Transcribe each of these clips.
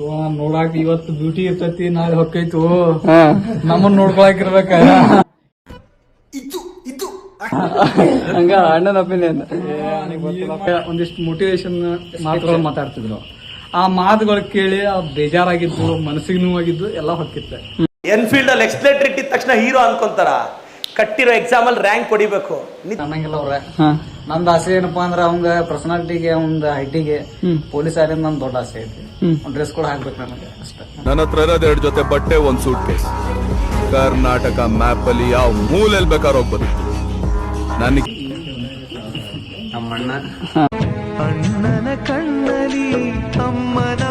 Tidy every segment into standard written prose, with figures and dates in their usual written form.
ನೋಡಾಕ ಇವತ್ತು ಬ್ಯೂಟಿ ಇರ್ತೈತಿ ನಾಳೆ ಹೊಕ್ಕೈತು ನಮ್ಮನ್ನ ನೋಡ್ಕೊಳಕಿರ್ಬೇಕ ಹಂಗ ಅಣ್ಣನ ಒಪಿನಿಯನ್. ಒಂದಿಷ್ಟು ಮೋಟಿವೇಶನ್ ಮಾತುಗಳು ಮಾತಾಡ್ತಿದ್ರು. ಆ ಮಾತುಗಳು ಕೇಳಿ ಬೇಜಾರಾಗಿದ್ದು, ಮನಸ್ಸಿಗೆ ನೋವಾಗಿದ್ದು ಎಲ್ಲ ಹೊಕ್ಕಿತ್ತೆ. ಎನ್ಫೀಲ್ಡ್ ಅಲ್ಲಿ ಎಕ್ಸ್ಲೇಟರ್ ಇಟ್ಟಿದ ತಕ್ಷಣ ಹೀರೋ ಅನ್ಕೊಂತಾರ. ಕಟ್ಟಿರೋ ಎಕ್ಸಾಮ್ ಅಲ್ಲಿ ರ್ಯಾಂಕ್ ಹೊಡಿಬೇಕು ಅನ್ನಂಗಿಲ್ಲ ಅವ್ರೆ. ನಂದು ಆಸೆ ಏನಪ್ಪಾ ಅಂದ್ರ ಅವಂಗ ಪರ್ಸನಾಲಿಟಿಗೆ, ಅವಂದ ಹೈಟಿಗೆ ಪೊಲೀಸ್ ಆಗಿರೋದು ನನ್ ದೊಡ್ಡ ಆಸೆ ಐತಿ. ಡ್ರೆಸ್ ಕೂಡ ಹಾಕ್ಬೇಕು ನನಗೆ ಅಷ್ಟೇ. ನನ್ನ ಹತ್ರ ಇರೋದು 2 ಜೊತೆ ಬಟ್ಟೆ, 1 ಸೂಟ್ ಕೇಸ್. ಕರ್ನಾಟಕ ಮ್ಯಾಪ್ ಅಲ್ಲಿ ಯಾವ ಮೂಲೆಯಲ್ಲಿ ಬೇಕಾದ್ರೆ ಹೋಗ್ಬೋದು. ನನಗೆ ನಮ್ಮಣ್ಣ ಅಣ್ಣನ ಕಣ್ಣಲ್ಲಿ ಅಮ್ಮನ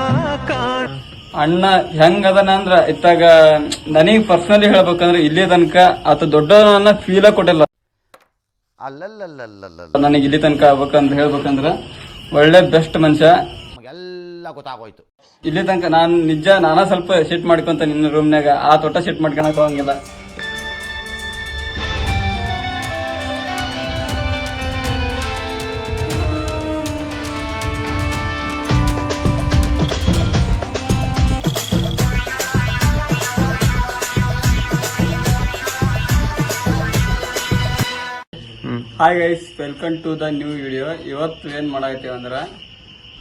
ಅಣ್ಣ ಹೆಂಗ್ ಅದನ ಅಂದ್ರ ಇತ್ತಾಗ ನನಗ್ ಪರ್ಸನಲಿ ಹೇಳ್ಬೇಕಂದ್ರೆ ಇಲ್ಲಿ ತನಕ ಆತ ದೊಡ್ಡವನ್ನ ಫೀಲ ಕೊಟ್ಟಿಲ್ಲ. ನನಗೆ ಇಲ್ಲಿ ತನಕ ಆಗ್ಬೇಕಂತ ಹೇಳ್ಬೇಕಂದ್ರ ಒಳ್ಳೆ ಬೆಸ್ಟ್ ಮನುಷ್ಯ. ಎಲ್ಲ ಗೊತ್ತಾಗೋಯ್ತು. ಇಲ್ಲಿ ತನಕ ನಾನ ಸ್ವಲ್ಪ ಸೆಟ್ ಮಾಡ್ಕೊಂತ ನಿನ್ನ ರೂಮ್ನಾಗ ಆ ತೊಟ್ಟ ಸೆಟ್ ಮಾಡ್ಕೊಳಕ್ ಹೋಗಂಗಿಲ್ಲ. Hi guys, welcome to the new video. ಇವತ್ತು ಏನ್ ಮಾಡಾಕತ್ತೀವಿ ಅಂದ್ರ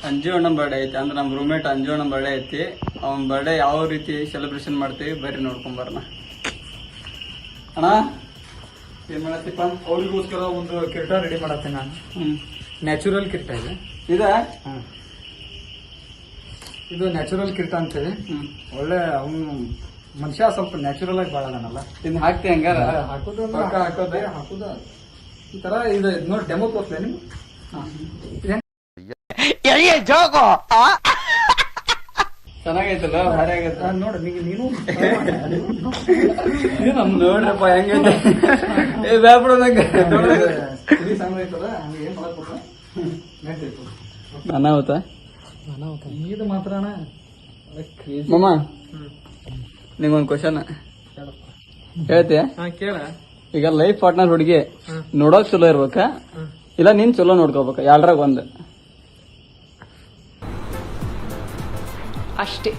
ಅಂಜು ಅಣ್ಣ ಬರ್ಡೇ ಐತಿ. ಅಂದ್ರೆ ನಮ್ ರೂಮ್ಮೇಟ್ ಅಂಜು ಅಣ್ಣ ಬರ್ಡೇ ಐತಿ. ಅವನ್ ಬರ್ಡೇ ಯಾವ ರೀತಿ ಸೆಲೆಬ್ರೇಷನ್ ಮಾಡ್ತೀವಿ ಬರ್ರಿ ನೋಡ್ಕೊಂಡ್ ಬರೋಣ. ಅಣ್ಣ ಏನ್ ಮಾಡತ್ತೀಪ? ಅವ್ರಿಗೋಸ್ಕರ ಒಂದು ಕಿರೀಟ ರೆಡಿ ಮಾಡತ್ತೆ ನಾನು. ನ್ಯಾಚುರಲ್ ಕಿರೀಟ ಇದೆ. ಇದು ನ್ಯಾಚುರಲ್ ಕಿರೀಟ ಅಂತೇಳಿ. ಒಳ್ಳೆ ಅವನು ಮನುಷ್ಯ ಸ್ವಲ್ಪ ನ್ಯಾಚುರಲ್ ಆಗಿ ಬಾಳದನಲ್ಲ. ಇನ್ ಹಾಕ್ತಿ ಹಂಗಾರ? ಹಾಕುದ ಈ ತರ ಇದು ನೋಡಿ ಡೆಮೋ ತೋರ್ಸ್ಲೇ ನಿಮ್ಗೆ. ಚೆನ್ನಾಗೈತಲ್ಲ, ಭಾರಿ ಆಗೈತ ನೋಡಿ. ನೀನು ನೋಡ್ರಪ್ಪ ಹೆಂಗೈತೆ. ಬ್ಯಾಪಡ ನಂಗೆ ಅನಾಹುತ ಇದು ಮಾತ್ರ ಮಮ್ಮ, ನಿಂಗೊಂದ್ ಕ್ವಶನ್ ಹೇಳ್ತೀಯ? ಕೇಳ. ಈಗ ಲೈಫ್ ಪಾರ್ಟ್ನರ್ ಹುಡುಗಿ ನೋಡೋಕ್ ಚಲೋ ಇರ್ಬೇಕಾ ಇಲ್ಲ ನೀನ್ ಚಲೋ ನೋಡ್ಕೋಬೇಕ? ಎರಡ್ರಾಗ ಒಂದ್ ಅಷ್ಟೇ.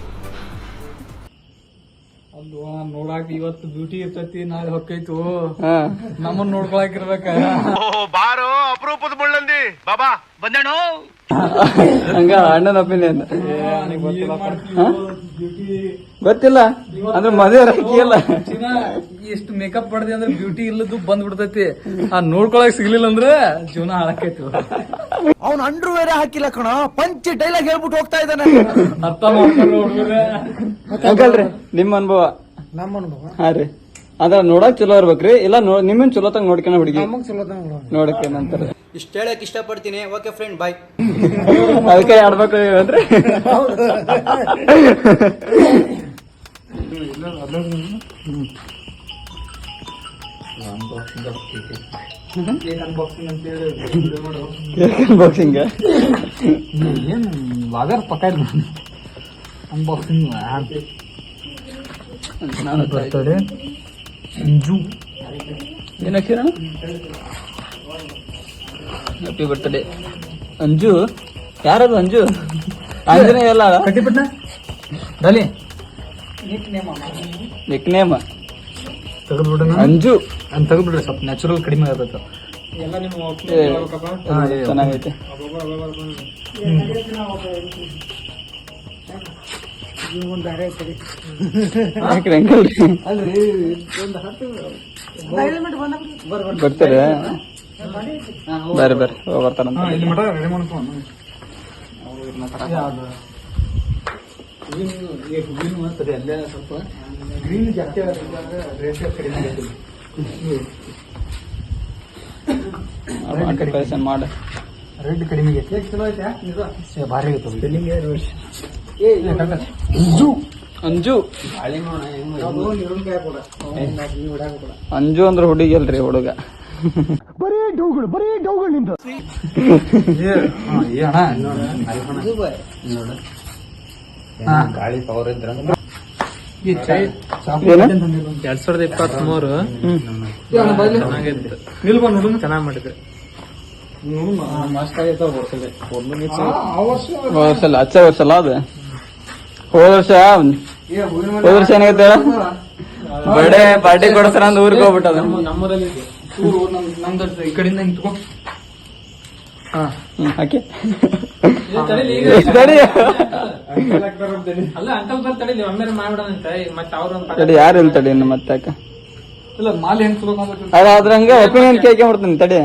ಅಲ್ವಾ, ನೋಡಾಕ ಇವತ್ತು ಬ್ಯೂಟಿ ಇರ್ತೈತಿ ನಾಳೆ ಹೊಕ್ಕೈತು ನಮ್ಮನ್ನ ನೋಡ್ಕೊಳಕಿರ್ಬೇಕ. ಬಾರೋ ಅಪರೂಪದ ಮುಳ್ಳಂದಿ ಬಾಬಾ ಬಂದೇಣೋ. ಹಂಗ ಅಣ್ಣನ ಒಪಿನಿಯನ್. ಬ್ಯೂಟಿ ಗೊತ್ತಿಲ್ಲ ಅಂದ್ರೆ ಮದುವೆ ಅಲ್ಲ. ಎಷ್ಟು ಮೇಕಪ್ ಪಡೆದಿ ಅಂದ್ರೆ ಬ್ಯೂಟಿ ಇಲ್ಲದ್ದು ಬಂದ್ಬಿಡ್ತೈತಿ. ನೋಡ್ಕೊಳಕ್ ಸಿಗ್ಲಿಲ್ಲ ಅಂದ್ರೆ ಜೀವನ ಹಾಳಾಕೈತಿ. ಅವ್ನ ಅಂಡ್ರು ಬೇರೆ ಹಾಕಿಲ್ಲ ಕಣ, ಪಂಚ್ ಡೈಲಾಗ್ ಹೇಳ್ಬಿಟ್ಟು ಹೋಗ್ತಾ ಇದ್ದಾನೆ. ಅರ್ಥ ಮಾಡ್ಕೊಂಡು ಹುಡುಗರೇ. ಅಂಕಲ್ರಿ ನಿಮ್ಮ ಅನುಭವ? ನಮ್ಮ ಅನುಭವ ಹಾ ರೀ, ಅದ್ರ ನೋಡಕ್ ಚಲೋ ಇರ್ಬೇಕ್ರಿ ಇಲ್ಲ ನಿಮ್ಮನ್ ಚಲೋ ತಂಗ ನೋಡ್ಕೊಂಡ ಹುಡುಗಿ ನೋಡಕ್ಕೆ ನಂತರ ಇಷ್ಟ ಹೇಳಕ್ ಇಷ್ಟಪಡ್ತೀನಿ. Okay friend, bye. ಅದಕ್ಕೆ ಆಡ್ಬೇಕು ಅಂದ್ರೆ ಅನ್ಬಾಕ್ಸಿಂಗ್ ಏನ್ ವಾಗರ್ ಪಕ್ಕ ಅನ್ಬಾಕ್ಸಿಂಗ್ ಬರ್ತದೆ. ಅಂಜು ಏನಕ್ಕಿರ ಹ್ಯಾಪಿ ಬರ್ತ್ಡೇ ಅಂಜು. ಯಾರದು ಅಂಜು? ಆಂಜನೇಯ ಎಲ್ಲ ಕಟ್ಟಿಬಿಟ್ಟ ಡಾಲಿ ನಿಕ್ ನೇಮ್ ತೆಗೆದ್ಬಿಡ ಅಂಜು ಅಂತ ತೆಗೆದ್ಬಿಡ್ರಿ. ಸ್ವಲ್ಪ ನ್ಯಾಚುರಲ್ ಕಡಿಮೆ ಆಗತ್ತ. ಚೆನ್ನಾಗೈತೆ. ಬರ್ತಾರೆ ಬರ್ರಿ ಬರ್ರಿ ಬರ್ತಾರಂತ. ಇಲ್ಲಿ ಮಠ ರೆಡಿ ಮಾಡ್ಕೊಂಡು ಅಲ್ಲೇ ಸ್ವಲ್ಪ ಗ್ರೀನ್ ಜಾಸ್ತಿ ರೇಟ್ ಕಡಿಮೆ ಆಗೈತಿ. ಮಾಡ ರೆಡ್ ಕಡಿಮೆ ಆಗೈತಿ. ಚಲೋ ಐತೆ, ಭಾರಿ ಆಗೈತೆ. ಅಂಜು ಅಂಜು ಅಂದ್ರೆ ಹುಡುಗಿ ಅಲ್ರಿ, ಹುಡುಗ. ಗಾಳಿ ಪವರ್ ಇದ್ರ 2023 ಚೆನ್ನಾಗ್ ಮಾಡಿದ್ರೆ ವರ್ಷ ಹಚ್ಚ ವರ್ಷ ಅಲ್ಲ ಅದು. ಹೋದ ವರ್ಷ ಏನಾಗೈತೆ ಬರ್ಡೇ ಪಾರ್ಟಿ ಕೊಡ್ತಾರ ಅಂತ ಊರಿಗೆ ಹೋಗ್ಬಿಟ್ಟದ. ನಮ್ಮೂರಲ್ಲಿ ನಮ್ದು ಈ ಕಡೆಯಿಂದ ನಿಂತ್ಕೊ. ಹಾಕಿ ಅಲ್ಲ ಅಂಕಲ್ ಬರ್ತಾಳೆ ನೀವು ಒಮ್ಮೆ ಮಾಡ್ಬಿಡೋಣಂತ ಮತ್ತೆ ಅವ್ರ ತಡಿ ಯಾರು ಇಲ್ಲ ತಡಿ ಇನ್ನು ಮತ್ತೆ ಯಾಕ ಇಲ್ಲ ಮಾಲಿ ಹೆಂಗ್ ಸುಡ್ಕೊಂಡ್ಬಿಟ್ಟು ಅದ ಅದ್ರಂಗ ಒಪಿನಿಯನ್ ಕೇಳ್ಕೊಂಡ್ಬಿಡ್ತೀನಿ ತಡಿ.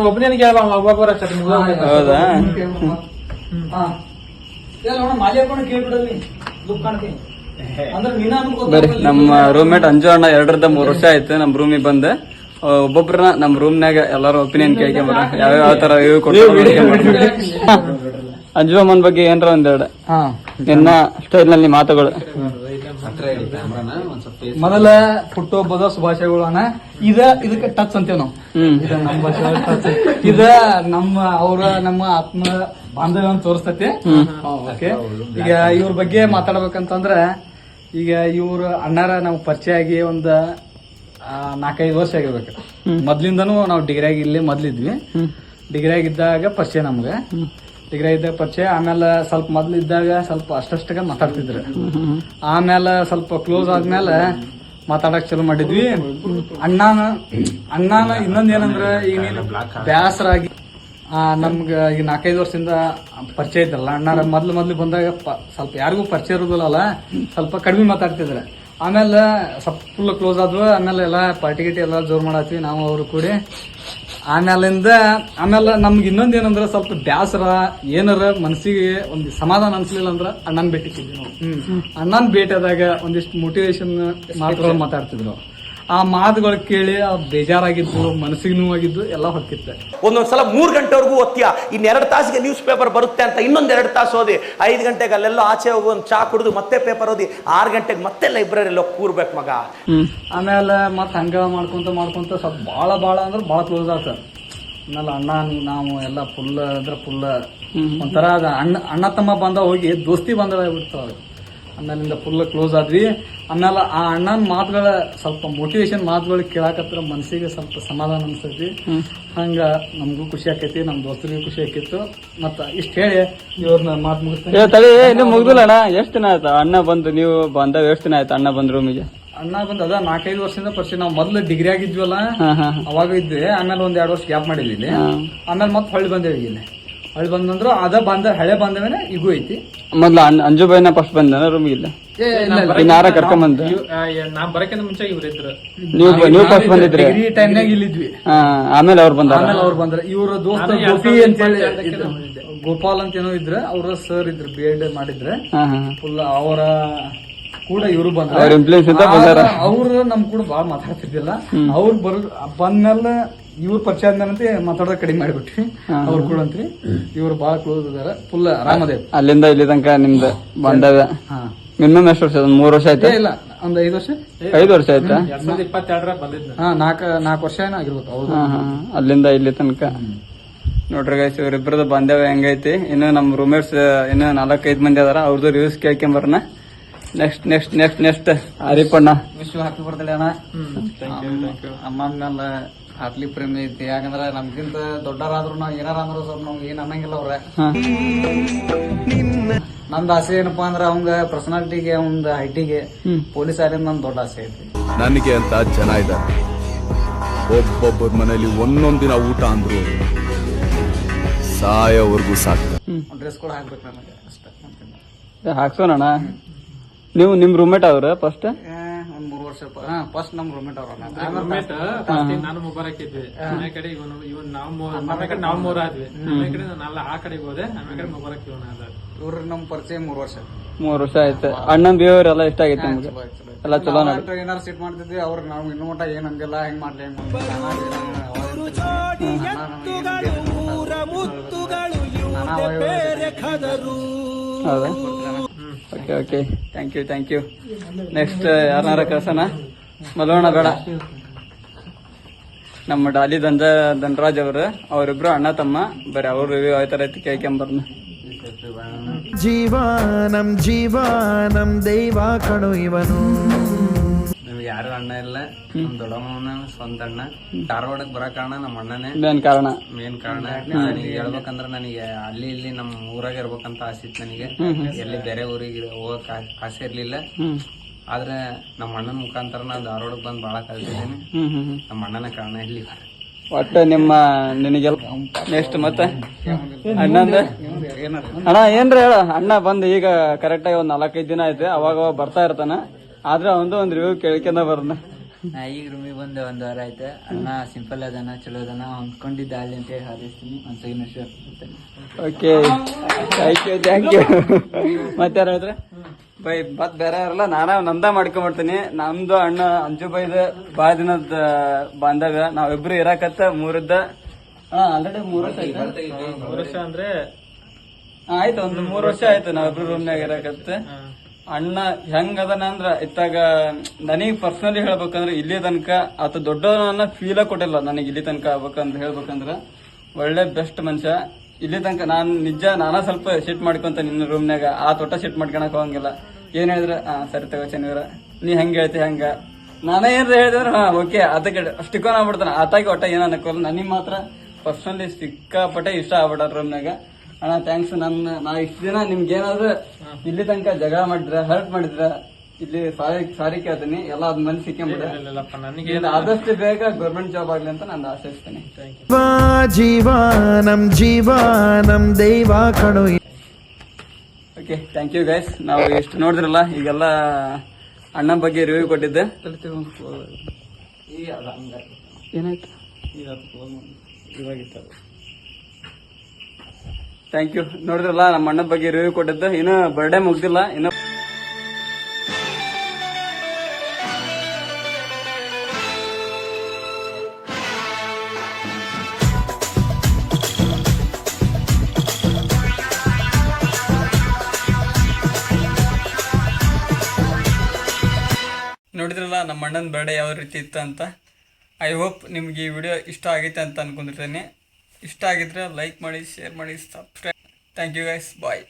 ಒಬ್ಬನೇ ಒಬ್ಬೊಬ್ಬರ ಹೌದಾ ಮಾಲಿ ಹಾಕೊಂಡು ಕೇಳ್ಬಿಡಲ್ಲಿ ದುಃಖ ಕಾಣ್ತೀನಿ ಅಂದ್ರೆ ನೀನ ಬರ್ರಿ ನಮ್ಮ ರೂಮ್ಮೇಟ್ ಅಂಜು ಅಣ್ಣ 2 3 ವರ್ಷ ಆಯ್ತು ನಮ್ ರೂಮಿಗೆ ಬಂದ. ಒಬ್ಬೊಬ್ರನ್ನ ನಮ್ ರೂಮ್ನಾಗ ಎಲ್ಲಾರು ಒಪಿನಿಯನ್ ಕೇಳ್ಕೊಂಬರ ಯಾವ ತರ ಅಂಜು ಅಮ್ಮನ್ ಬಗ್ಗೆ ಏನ್ರ ಒಂದೆರಡು ಇನ್ನ ಸ್ಟೈಲ್ ನಲ್ಲಿ ಮಾತುಗಳು. ಮೊದಲ ಹುಟ್ಟುಹಬ್ಬದ ಶುಭಾಶಯಗಳು ಅಣ್ಣ. ಇದಕ್ಕೆ ಟಚ್ ಅಂತೇವ್ ನಾವು. ಇದ ನಮ್ಮ ಭಾಷೆ ಟಚ್. ಇದ ನಮ್ಮ ಆತ್ಮ ಬಾಂಧವ್ಯ ತೋರಿಸ್ತೈತಿ. ಓಕೆ, ಈಗ ಇವ್ರ ಬಗ್ಗೆ ಮಾತಾಡ್ಬೇಕಂತಂದ್ರ ಈಗ ಇವ್ರ ಅಣ್ಣಾರ ನಾವು ಪರಿಚಯ ಆಗಿ ಒಂದ್ 4-5 ವರ್ಷ ಆಗಿರ್ಬೇಕು. ಮೊದ್ಲಿಂದನೂ ನಾವು ಡಿಗ್ರಿಯಾಗಿ ಇಲ್ಲೇ ಮೊದ್ಲಿದ್ವಿ. ಡಿಗ್ರಿಯಾಗಿದ್ದಾಗ ಪರಿಚಯ ನಮ್ಗೆ. ಡಿಗ್ರಿ ಇದ್ದಾಗ ಪರಿಚಯ. ಆಮೇಲೆ ಸ್ವಲ್ಪ ಮೊದ್ಲಿದ್ದಾಗ ಸ್ವಲ್ಪ ಅಷ್ಟಷ್ಟಗ ಮಾತಾಡ್ತಿದ್ರು. ಆಮೇಲೆ ಸ್ವಲ್ಪ ಕ್ಲೋಸ್ ಆದ್ಮೇಲೆ ಮಾತಾಡಕ್ ಚಲೋ ಮಾಡಿದ್ವಿ. ಅಣ್ಣನ ಇನ್ನೊಂದ್ ಏನಂದ್ರ ಈಗ ನೀನು ಬ್ಯಾಸರಾಗಿ ನಮ್ಗ ಈಗ 4-5 ವರ್ಷದಿಂದ ಪರಿಚಯ ಇದ್ರಲ್ಲ ಅಣ್ಣಾರ. ಮೊದ್ಲು ಬಂದಾಗ ಸ್ವಲ್ಪ ಯಾರಿಗೂ ಪರಿಚಯ ಇರೋದಿಲ್ಲ, ಸ್ವಲ್ಪ ಕಡಿಮೆ ಮಾತಾಡ್ತಿದ್ರ. ಆಮೇಲೆ ಸ್ವಲ್ಪ ಫುಲ್ ಕ್ಲೋಸ್ ಆದ್ವು. ಆಮೇಲೆ ಎಲ್ಲಾ ಪಾರ್ಟಿ ಗಿಟಿ ಎಲ್ಲ ಜೋರ್ ಮಾಡತ್ವಿ ನಾವು ಅವರು ಕೂಡಿ. ಆಮೇಲೆ ನಮ್ಗೆ ಇನ್ನೊಂದ್ ಏನಂದ್ರ ಸ್ವಲ್ಪ ಬ್ಯಾಸರ ಏನಾರ ಮನಸ್ಸಿಗೆ ಒಂದ್ ಸಮಾಧಾನ ಅನ್ಸ್ಲಿಲ್ಲ ಅಂದ್ರ ಅಣ್ಣನ್ ಭೇಟಿದ್ವಿ ನಾವು. ಅಣ್ಣನ್ ಭೇಟಿಯಾದಾಗ ಒಂದಿಷ್ಟು ಮೋಟಿವೇಶನ್ ಮಾತುಗಳು ಮಾತಾಡ್ತಿದ್ರು. ಆ ಮಾತುಗಳು ಕೇಳಿ ಬೇಜಾರಾಗಿದ್ದು, ಮನಸ್ಸಿಗೆ ನೋವಾಗಿದ್ದು ಎಲ್ಲ ಹೊಕ್ಕಿತ್ತು. ಒಂದೊಂದ್ಸಲ 3 ಗಂಟೆವರೆಗೂ ಓದ್ತೀಯ, ಇನ್ 2 ತಾಸಿಗೆ ನ್ಯೂಸ್ ಪೇಪರ್ ಬರುತ್ತೆ ಅಂತ ಇನ್ನೊಂದ್ 2 ತಾಸು ಓದಿ 5 ಗಂಟೆಗೆ ಅಲ್ಲೆಲ್ಲ ಆಚೆ ಹೋಗಿ ಒಂದು ಚಾ ಕುಡಿದು ಮತ್ತೆ ಪೇಪರ್ ಓದಿ 6 ಗಂಟೆಗೆ ಮತ್ತೆ ಲೈಬ್ರರಿಯಲ್ಲಿ ಹೋಗಿ ಕೂರ್ಬೇಕು ಮಗ. ಆಮೇಲೆ ಮತ್ ಹಂಗ ಮಾಡ್ಕೊಂತ ಸ್ವಲ್ಪ ಬಾಳ ಅಂದ್ರೆ ಬಾಳ ಕ್ಲೋಸ್ ಆತ. ಆಮೇಲೆ ಅಣ್ಣ ನಾವು ಎಲ್ಲ ಫುಲ್ ಒಂಥರ ಅಣ್ಣ ತಮ್ಮ ಬಂದ ಹೋಗಿ ದೋಸ್ತಿ ಬಂದ ಬಿಡ್ತಾವ. ಆಮೇಲಿಂದ ಫುಲ್ ಕ್ಲೋಸ್ ಆದ್ವಿ. ಆಮೇಲೆ ಆ ಅಣ್ಣನ ಮಾತುಗಳ ಸ್ವಲ್ಪ ಮೋಟಿವೇಶನ್ ಮಾತುಗಳು ಕೇಳಾಕತ್ರ ಮನಸ್ಸಿಗೆ ಸ್ವಲ್ಪ ಸಮಾಧಾನ ಅನ್ಸೈತಿ. ಹಂಗ ನಮಗೂ ಖುಷಿ ಆಕೈತಿ, ನಮ್ ದೋಸ್ತರಿಗೂ ಖುಷಿ ಆಕೈತು. ಮತ್ತ ಇಷ್ಟ ಹೇಳಿ ಇವ್ರನ್ನ ಮಾತು ಮುಗಿಸ್ತೇನೆ. ತಡಿ ಇನ್ನು ಮುಗ್ದಿಲ್ಲ ಅಣ್ಣ. ಎಷ್ಟ್ ದಿನ ಆಯ್ತು ಅಣ್ಣ ಬಂದು? ನೀವು ಬಂದಾಗ ಎಷ್ಟ್ ದಿನ ಆಯ್ತು ಅಣ್ಣ ಬಂದ್ ರೂಮಿಗೆ? ಅಣ್ಣ ಬಂದ್ 4-5 ವರ್ಷದಿಂದ ಪರಿಚಯ. ನಾವು ಮೊದ್ಲು ಡಿಗ್ರಿ ಆಗಿದ್ವಲ್ಲ ಅವಾಗ ಇದ್ವಿ. ಆಮೇಲೆ ಒಂದ್ 2 ವರ್ಷ ಗ್ಯಾಪ್ ಮಾಡಿದ್ವಿ ಇಲ್ಲಿ. ಆಮೇಲೆ ಮತ್ತೆ ಹೊಳ್ಳಿ ಬಂದೇವಿ ಇಲ್ಲಿ. ಹೊಳ್ಳಿ ಬಂದಂದ್ರು ಹಳೆ ಬಂದವೇನೆ ಈಗೂ ಐತಿ. ಮೊದ್ಲು ಅಂಜು ಬೈನ ಫಸ್ಟ್ ಬಂದ ರೂಮಿಗೆ ಇಲ್ಲ ಇನ್ನಾರ ಕರ್ಕೊಂಡ್ ಬಂದ? ನಾ ಬರಕ್ಕಿಂತ ಮುಂಚೆ ಇವ್ರು ಇದ್ರು. ನೀವು ಫಸ್ಟ್ ಬಂದಿದ್ರಿ? ಡಿಗ್ರಿ ಟೈಮ್ನಾಗ ಇಲ್ಲಿದ್ವಿ. ಆಮೇಲೆ ಅವ್ರು ಬಂದ್ರ. ಇವ್ರ ದೋಸ್ತ ಗೋಪಿ ಅಂತ ಹೇಳಿ ಗೋಪಾಲ್ ಅಂತ ಏನೋ ಇದ್ರ. ಅವ್ರ ಸರ್ ಇದ್ರು, B.Ed ಮಾಡಿದ್ರ. ಫುಲ್ ಅವರ ಕೂಡ ಇವ್ರು ಬಂದ್ರ. ಅವ್ರು ನಮ್ ಕೂಡ ಬಾಳ ಮಾತಾಡ್ತಿದ್ದಿಲ್ಲ. ಅವ್ರು ಬಂದ್ಮೇಲೆ ಇವ್ರ ಪರಿಚಯ ಆದ್ಮೇಲೆ ಮಾತಾಡೋದ ಕಡಿಮೆ ಮಾಡಿಬಿಟ್ವಿ. ಅವ್ರು ಕೂಡ ಅಂತ್ರಿ ಇವ್ರು ಬಾಳ ಕ್ಲೋಸ್ ಇದಾರೆ. ಫುಲ್ ಆರಾಮದೇವ್. ಅಲ್ಲಿಂದ ಇಲ್ಲಿ ತನಕ ನಿಮ್ದು ಬಂದವ ಮಿನಿಮಮ್ ಎಷ್ಟು ವರ್ಷ? 3 ವರ್ಷ ಆಯ್ತಾ? ಇಲ್ಲ, ಒಂದ್ 5 ವರ್ಷ. 5 ವರ್ಷ ಆಯ್ತಾ? 2022 ಬಂದಿದ್ದ. 4 ವರ್ಷ ಏನೋ ಆಗಿರ್ಬೇಕು. ಹೌದು. ಅಲ್ಲಿಂದ ಇಲ್ಲಿ ತನಕ ನೋಡ್ರಿ ಗೈಸ್, ಇವ್ರಿಬ್ರದ್ದು ಬಾಂಧವ್ಯ ಹೆಂಗೈತಿ. ಇನ್ನು ನಮ್ ರೂಮೇಟ್ಸ್ ಇನ್ನು 4-5 ಮಂದಿ ಅದಾರ. ಅವ್ರದ್ದು ರಿವ್ಯೂಸ್ ಕೇಳ್ಕೊಂಬರ್ನ. ನೆಕ್ಸ್ಟ್ ಹರಿಪಣ್ಣ. ವಿಶ್ವ ಹ್ಯಾಪಿ ಬರ್ತಡೇ ಅಣ್ಣ. ಅಮ್ಮನ ಮೇಲೆ ಹಾರ್ಟ್ಲಿ ಪ್ರೇಮಿ ಐತಿ. ಯಾಕಂದ್ರೆ ನಮ್ಗಿಂತ ದೊಡ್ಡರಾದ್ರು ನಾವ್ ಏನಾರ ಅಂದ್ರು ಸ್ವಲ್ಪ ನಾವ್ ಏನ್ ಅನ್ನಂಗಿಲ್ಲ ಅವ್ರ. ನಮ್ದು ಆಸೆ ಏನಪ್ಪಾ ಅಂದ್ರ ಅವಂಗ ಪರ್ಸನಾಲಿಟಿಗೆ, ಅವಂದ ಹೈಟಿಗೆ ಪೊಲೀಸ್ ಆದ್ರೆ ನಮ್ ದೊಡ್ಡ ಆಸೆ ಐತಿ. ನನಗೆ ಅಂತ ಜನ ಇದ್ದಾರೆ. ಒಬ್ಬೊಬ್ಬರ ಮನೇಲಿ ಒಂದೊಂದ್ ದಿನ ಊಟ ಅಂದ್ರು ಸಾಯೋವರೆಗೂ ಸಾಕ್ತ. ಡ್ರೆಸ್ ಕೂಡ ಹಾಕ್ಬೇಕು ನನಗೆ ಅಷ್ಟ. ಹಾಕ್ಸೋಣ. ನೀವು ನಿಮ್ ರೂಮೇಟ್ ಅವ್ರ ಫಸ್ಟ್? ಒಂದ್ 3 ವರ್ಷ ಫಸ್ಟ್ ನಮ್ ರೂಮೇಟ್ ಅವ್ರ. ನಾನು ಮುಬಾರಕ್ ಇದ್ವಿ. ಆಮೇಲೆ ಕಡೆ ಇವನ್ ನಾವು 3 ಆದ್ವಿ. ಆಮೇಲೆ ಕಡೆ ನಾನು ಆ ಕಡೆಗೆ ಹೋದೆ. ಆಮೇಲೆ ಕಡೆ ಮುಬಾರಕ್ ಇವನ್ ಆದ. ಇವ್ರ ನಮ್ ಪರಿಚಯ 3 ವರ್ಷ. 3 ವರ್ಷ ಆಯ್ತು. ಅಣ್ಣನ್ ಬಿಹೇವಿಯರ್ ಎಲ್ಲ ಇಷ್ಟ ಆಗೈತೆ ನಿಮ್ಗೆ? ಎಲ್ಲ ಚಲೋ ನೋಡಿ. ಏನಾರು ಸಿಟ್ ಮಾಡ್ತಿದ್ವಿ. ಅವ್ರ ನಾವು ಇನ್ನೂ ಮಟ ಏನ್ ಅಂದಿಲ್ಲ, ಹೆಂಗ್ ಮಾಡ್ಲಿ ಹೌದಾ? Okay thank you. ನೆಕ್ಸ್ಟ್ ಯಾರನ್ನಾರ ಕಳ್ಸೋಣ? ಮಲೋಣ ಬೇಡ. ನಮ್ಮ ಡಾಲಿ ಧನರಾಜ್ ಅವರು, ಅವರಿಬ್ರು ಅಣ್ಣ ತಮ್ಮ. ಬರೀ ಅವ್ರ ರಿವ್ಯೂ ಯಾವ ತರ ಐತಿ ಕೇಳ್ಕೊಂಬರ್ನ. ಜೀವಾನಂ ದೈವ ಕಣು ಇವನು. ನಿಮ್ಗೆ ಯಾರು ಅಣ್ಣ ಇಲ್ಲ, ನಮ್ ದೊಡ್ಡಮ್ಮನ ಸ್ವಂತ ಅಣ್ಣ. ಧಾರವಾಡಕ್ ಬರೋ ಕಾರಣ ನಮ್ಮ ಅಣ್ಣನೇ ಮೇನ್ ಕಾರಣ. ನನಗೆ ಹೇಳ್ಬೇಕಂದ್ರ ನನಗೆ ಅಲ್ಲಿ ಇಲ್ಲಿ ನಮ್ಮ ಊರಾಗ ಇರ್ಬೇಕಂತ ಆಸೆ ಇತ್ತು ನನಗೆ. ಎಲ್ಲಿ ಬೇರೆ ಊರಿಗೆ ಹೋಗಕ್ ಆಸೆ ಇರ್ಲಿಲ್ಲ. ಆದ್ರೆ ನಮ್ಮ ಅಣ್ಣನ ಮುಖಾಂತರ ನಾನು ಧಾರವಾಡಕ್ ಬಂದ್ ಬಾಳ ಕಲ್ತಿದ್ದೀನಿ. ನಮ್ಮ ಅಣ್ಣನ ಕಾರಣ ಇಲ್ಲಿ. ಒಟ್ಟ ನಿನಗೆಲ್ಲ ನೆಕ್ಸ್ಟ್ ಮತ್ತೆ ಅಣ್ಣಂದ ಅಣ್ಣ ಏನ್ರಿ ಹೇಳ. ಅಣ್ಣ ಬಂದ್ ಈಗ ಕರೆಕ್ಟ್ ಆಗಿ ಒಂದ್ 4-5 ದಿನ ಆಯ್ತು. ಅವಾಗ ಬರ್ತಾ ಇರ್ತಾನ. ಆದ್ರೆ ಒಂದ್ ರಿವ್ಯೂ ಕೇಳ್ಕೊಂಡ ಬರೋಣ. ಈಗ ರೂಮಿಗೆ ಬಂದು 1 ವಾರ ಆಯ್ತು. ಅಣ್ಣ ಸಿಂಪಲ್ ಅದನ, ಚಲೋ ಅದನ, ಹೊಂದ್ಕೊಂಡಿದ್ದ ಅಲ್ಲಿ ಅಂತ ಹೇಳಿ ಹಾರೈಸ್ತೀನಿ. ಒಂದ್ ಸಿಗ್ನೇಚರ್. Okay, thank you. ಮತ್ತೆ ಯಾರು ಹೇಳಿದ್ರೆ ಬೈ ಮತ್ ಬೇರೆ ಯಾರಲ್ಲ, ನಾನ ನಂದ ಮಾಡ್ಕೊಂಡ್ಬಿಡ್ತೀನಿ. ನಮ್ದು ಅಣ್ಣ ಅಂಜು ಬೈದ ಬಾಳ ದಿನದ ಬಾಂಧವ್ಯ. ನಾವಿಬ್ರು ಇರಾಕತ್ತ ಮೂರದ್ದ ಆಲ್ರೆಡಿ 3 ವರ್ಷ ಆಯ್ತು. 3 ವರ್ಷ ಅಂದ್ರೆ ಆಯ್ತು, ಒಂದು 3 ವರ್ಷ ಆಯ್ತು ನಾವಿಬ್ರು ರೂಮ್ನಾಗ ಇರಾಕತ್ತ. ಅಣ್ಣ ಹೆಂಗ್ ಅದನ ಅಂದ್ರ ಇತ್ತಾಗ ನನಗ್ ಪರ್ಸನಲಿ ಹೇಳ್ಬೇಕಂದ್ರ ಇಲ್ಲಿ ತನಕ ಆತ ದೊಡ್ಡವನ್ನ ಫೀಲ ಕೊಟ್ಟಿಲ್ಲ ನನಗೆ. ಇಲ್ಲಿ ತನಕ ಆಗ್ಬೇಕಂತ ಹೇಳ್ಬೇಕಂದ್ರ ಒಳ್ಳೆ ಬೆಸ್ಟ್ ಮನುಷ್ಯ. ಇಲ್ಲಿ ತನಕ ನಾನ ಸ್ವಲ್ಪ ಸಿಟ್ ಮಾಡ್ಕೊಂತ ನಿನ್ನ ರೂಮ್ನಾಗ ಆ ತೊಟ್ಟ ಸಿಟ್ ಮಾಡ್ಕೊಳಕ್ ಹೋಗಂಗಿಲ್ಲ. ಏನ್ ಹೇಳಿದ್ರ ಸರಿ ತಗೋ ಶನಿವಾರ ನೀ ಹೆಂಗ್ ಹೇಳ್ತಿ ಹಂಗ. ನಾನೇ ಏನ್ರ ಹೇಳಿದ್ರ ಓಕೆ ಅದಕ್ಕೆ ಸ್ಟಿಕೋನ್ ಆಗ್ಬಿಡ್ತಾನ. ಆತಾಗಿ ಒಟ್ಟ ಏನ್ ಅನ್ನಕೋಲ್ಲ. ನನಗ್ ಮಾತ್ರ ಪರ್ಸನಲಿ ಸಿಕ್ಕಾಪಟ್ಟೆ ಇಷ್ಟ ಆಗ್ಬಿಟ್ಟ ರೂಮ್ನಾಗ. ಅಣ್ಣ ಥ್ಯಾಂಕ್ಸ್. ನಾ ಇಷ್ಟ ದಿನ ನಿಮ್ಗೆ ಏನಾದ್ರು ಇಲ್ಲಿ ತನಕ ಜಗಳ ಮಾಡಿದ್ರ, ಹರ್ಟ್ ಮಾಡಿದ್ರ ಇಲ್ಲಿ ಸಾರಿ ಕೇಳ್ತೀನಿ. ಎಲ್ಲ ಅದ್ ಮನ್ಸಿ ಸಿಕ್ಕೊಂಡ್ಬಿಟ್ರೆ ನನಗೆ ಆದಷ್ಟು ಬೇಗ ಗೌರ್ಮೆಂಟ್ ಜಾಬ್ ಆಗ್ಲಿ ಅಂತ ನಾನು ಆಶಿಸ್ತೇನೆ. ಜೀವಾನಂ ದೈವ ಕಣು. Okay, thank you guys. ನಾವು ಎಷ್ಟು ನೋಡಿದ್ರಲ್ಲ, ಈಗೆಲ್ಲ ಅಣ್ಣ ಬಗ್ಗೆ ರಿವ್ಯೂ ಕೊಟ್ಟಿದ್ದೆ. ಏನಾಯ್ತು ಇವಾಗಿತ್ತು. Thank you. ನೋಡಿದ್ರಲ್ಲ ನಮ್ಮ ಅಣ್ಣನ ಬಗ್ಗೆ ರಿವ್ಯೂ ಕೊಟ್ಟಿದ್ದು. ಇನ್ನು ಬರ್ಡೇ ಮುಗ್ದಿಲ್ಲ. ಇನ್ನು ನೋಡಿದ್ರಲ್ಲ ನಮ್ಮ ಅಣ್ಣನ ಬರ್ಡೇ ಯಾವ ರೀತಿ ಇತ್ತು ಅಂತ. ಐ ಹೋಪ್ ನಿಮ್ಗೆ ಈ ವಿಡಿಯೋ ಇಷ್ಟ ಆಗೈತೆ ಅಂತ ಅನ್ಕೊಂಡಿರ್ತೇನೆ. ಇಷ್ಟ ಆಗಿದ್ರೆ ಲೈಕ್ ಮಾಡಿ, ಶೇರ್ ಮಾಡಿ, subscribe. Thank you guys, bye.